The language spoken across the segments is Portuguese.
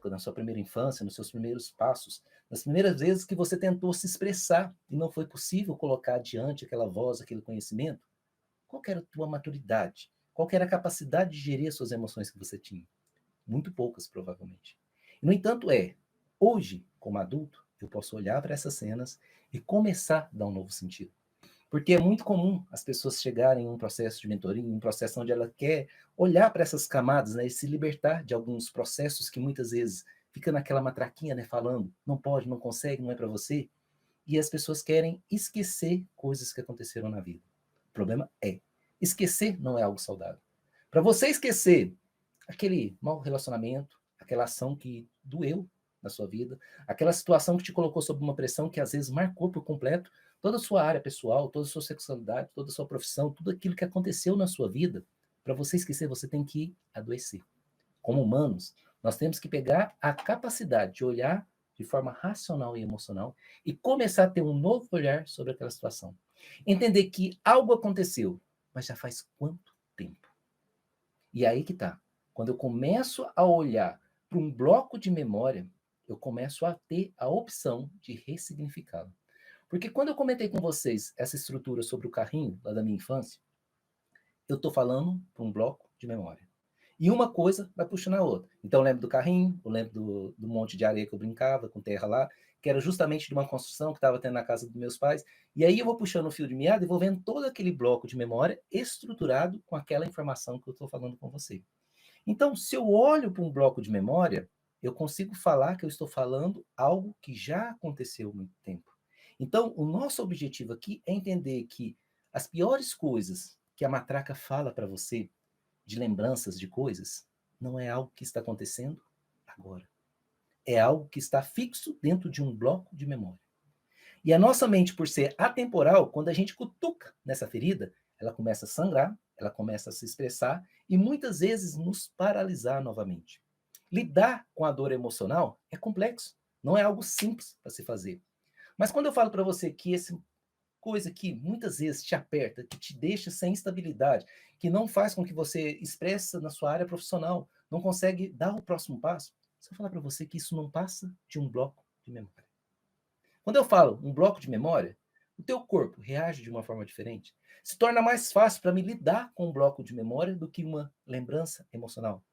na sua primeira infância, nos seus primeiros passos, nas primeiras vezes que você tentou se expressar e não foi possível colocar adiante aquela voz, aquele conhecimento, qual era a tua maturidade? Qual era a capacidade de gerir as suas emoções que você tinha? Muito poucas, provavelmente. No entanto, hoje, como adulto, eu posso olhar para essas cenas e começar a dar um novo sentido. Porque é muito comum as pessoas chegarem em um processo de mentoria, em um processo onde ela quer olhar para essas camadas, né, e se libertar de alguns processos que muitas vezes fica naquela matraquinha, né, falando, não pode, não consegue, não é para você. E as pessoas querem esquecer coisas que aconteceram na vida. O problema esquecer não é algo saudável. Para você esquecer aquele mau relacionamento, aquela ação que doeu na sua vida, aquela situação que te colocou sob uma pressão que às vezes marcou por completo toda a sua área pessoal, toda a sua sexualidade, toda a sua profissão, tudo aquilo que aconteceu na sua vida, para você esquecer, você tem que adoecer. Como humanos, nós temos que pegar a capacidade de olhar de forma racional e emocional e começar a ter um novo olhar sobre aquela situação. Entender que algo aconteceu, mas já faz quanto tempo? E aí que tá. Quando eu começo a olhar para um bloco de memória, eu começo a ter a opção de ressignificá-lo. Porque quando eu comentei com vocês essa estrutura sobre o carrinho lá da minha infância, eu estou falando para um bloco de memória. E uma coisa vai puxando a outra. Então eu lembro do carrinho, eu lembro do monte de areia que eu brincava, com terra lá, que era justamente de uma construção que estava tendo na casa dos meus pais. E aí eu vou puxando o fio de meada e vou vendo todo aquele bloco de memória estruturado com aquela informação que eu estou falando com você. Então, se eu olho para um bloco de memória, eu consigo falar que eu estou falando algo que já aconteceu há muito tempo. Então, o nosso objetivo aqui é entender que as piores coisas que a matraca fala para você, de lembranças de coisas, não é algo que está acontecendo agora. É algo que está fixo dentro de um bloco de memória. E a nossa mente, por ser atemporal, quando a gente cutuca nessa ferida, ela começa a sangrar, ela começa a se expressar e muitas vezes nos paralisar novamente. Lidar com a dor emocional é complexo, não é algo simples para se fazer. Mas quando eu falo para você que essa coisa que muitas vezes te aperta, que te deixa sem estabilidade, que não faz com que você expressa na sua área profissional, não consegue dar o próximo passo, se eu falar para você que isso não passa de um bloco de memória. Quando eu falo um bloco de memória, o teu corpo reage de uma forma diferente. Se torna mais fácil para me lidar com um bloco de memória do que uma lembrança emocional,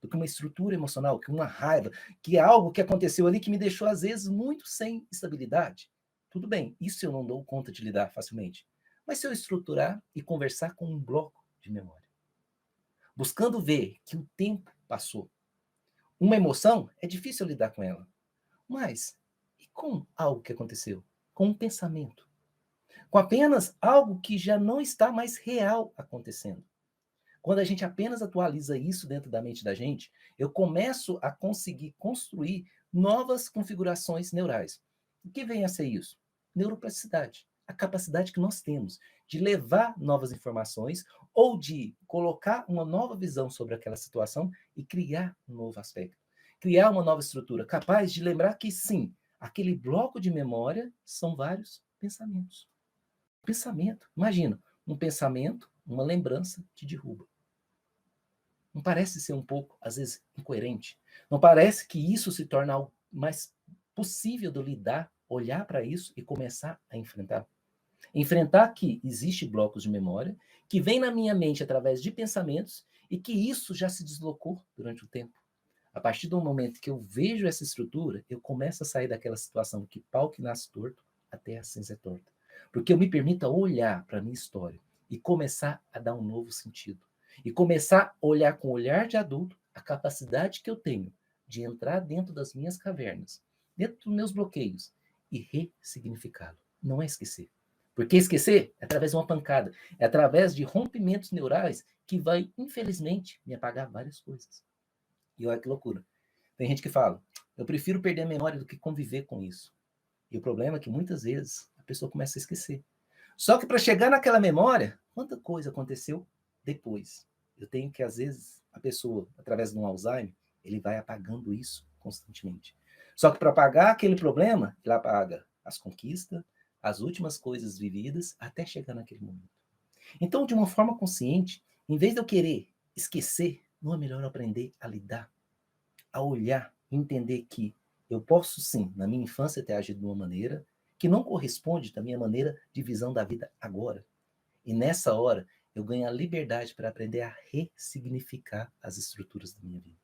do que uma estrutura emocional, que uma raiva, que é algo que aconteceu ali que me deixou, às vezes, muito sem estabilidade. Tudo bem, isso eu não dou conta de lidar facilmente. Mas se eu estruturar e conversar com um bloco de memória, buscando ver que o tempo passou. Uma emoção é difícil lidar com ela. Mas e com algo que aconteceu? Com um pensamento? Com apenas algo que já não está mais real acontecendo. Quando a gente apenas atualiza isso dentro da mente da gente, eu começo a conseguir construir novas configurações neurais. O que vem a ser isso? Neuroplasticidade. A capacidade que nós temos de levar novas informações ou de colocar uma nova visão sobre aquela situação e criar um novo aspecto. Criar uma nova estrutura capaz de lembrar que sim, aquele bloco de memória são vários pensamentos. Pensamento. Imagina, um pensamento, uma lembrança te derruba. Não parece ser um pouco, às vezes, incoerente? Não parece que isso se torna algo mais possível de lidar, olhar para isso e começar a enfrentar? Enfrentar que existe blocos de memória, que vem na minha mente através de pensamentos e que isso já se deslocou durante o tempo. A partir do momento que eu vejo essa estrutura, eu começo a sair daquela situação que pau que nasce torto até a cinza é torta. Porque eu me permito olhar para a minha história e começar a dar um novo sentido. E começar a olhar com o olhar de adulto a capacidade que eu tenho de entrar dentro das minhas cavernas, dentro dos meus bloqueios e ressignificá-lo. Não é esquecer. Porque esquecer é através de uma pancada, é através de rompimentos neurais que vai, infelizmente, me apagar várias coisas. E olha que loucura. Tem gente que fala, eu prefiro perder a memória do que conviver com isso. E o problema é que muitas vezes a pessoa começa a esquecer. Só que para chegar naquela memória, quanta coisa aconteceu depois. Eu tenho que, às vezes, a pessoa, através de um Alzheimer, ele vai apagando isso constantemente. Só que para apagar aquele problema, ele apaga as conquistas, as últimas coisas vividas, até chegar naquele momento. Então, de uma forma consciente, em vez de eu querer esquecer, não é melhor aprender a lidar, a olhar Entender que eu posso sim, na minha infância, ter agido de uma maneira que não corresponde da minha maneira de visão da vida agora. E nessa hora, eu ganho a liberdade para aprender a ressignificar as estruturas da minha vida.